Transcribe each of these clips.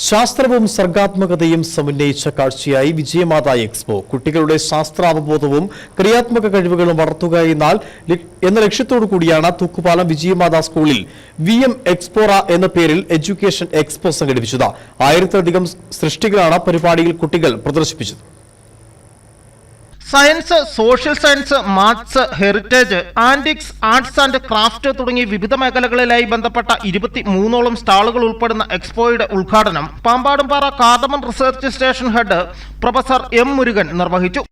ശാസ്ത്രവും സർഗാത്മകതയും സമന്വയിച്ച കാഴ്ചയായി വിജയമാത എക്സ്പോ കുട്ടികളുടെ ശാസ്ത്രാവബോധവും ക്രിയാത്മക കഴിവുകളും വളർത്തുക എന്ന ലക്ഷ്യത്തോടു കൂടിയാണ് തൂക്കുപാലം വിജയമാത സ്കൂളിൽ VM എക്സ്പോറ എന്ന പേരിൽ എഡ്യൂക്കേഷൻ എക്സ്പോ സംഘടിപ്പിച്ചത്. 1000-ലധികം സൃഷ്ടികളാണ് പരിപാടിയിൽ കുട്ടികൾ പ്രദർശിപ്പിച്ചത്. Science, social science, maths, heritage, antiques, arts and craft തുടങ്ങി വിവിധ മേഖലകളിലായി ബന്ധപ്പെട്ട 23ഓളം സ്റ്റാളുകൾ ഉൾപ്പെടുന്ന എക്സ്പോയുടെ ഉദ്ഘാടനം Pampadumpara cardamom research station head professor M. Murugan നിർവഹിച്ചു.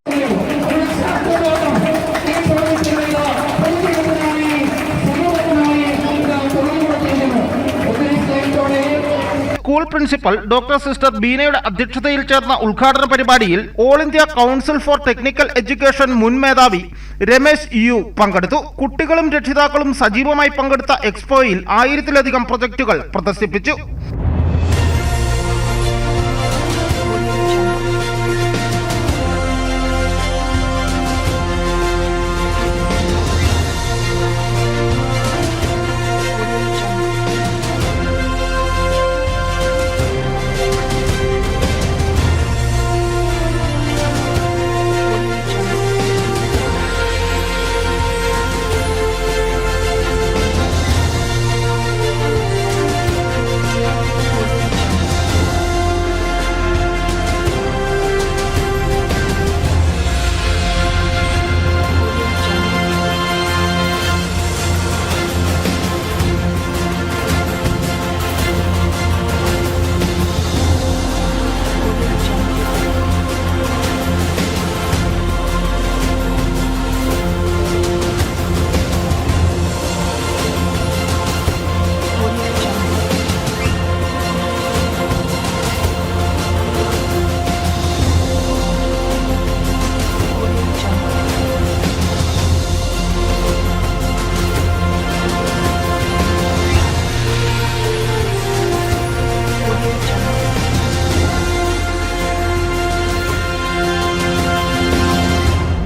സ്കൂൾ പ്രിൻസിപ്പൽ ഡോക്ടർ സിസ്റ്റർ ബീനയുടെ അധ്യക്ഷതയിൽ ചേർന്ന ഉദ്ഘാടന പരിപാടിയിൽ all India council for technical education മുൻ മേധാവി രമേശ് U. പങ്കെടുത്തു. കുട്ടികളും രക്ഷിതാക്കളും സജീവമായി പങ്കെടുത്ത എക്സ്പോയിൽ 1000-ലധികം പ്രൊജക്ടുകൾ പ്രദർശിപ്പിച്ചു.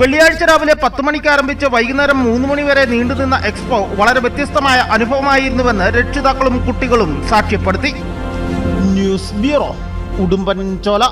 വെള്ളിയാഴ്ച രാവിലെ 10 മണിക്ക് ആരംഭിച്ച് വൈകുന്നേരം 3 മണി വരെ നീണ്ടുനിന്ന എക്സ്പോ വളരെ വ്യത്യസ്തമായ അനുഭവമായിരുന്നുവെന്ന് രക്ഷിതാക്കളും കുട്ടികളും സാക്ഷ്യപ്പെടുത്തി. News bureau, Udumbanchola.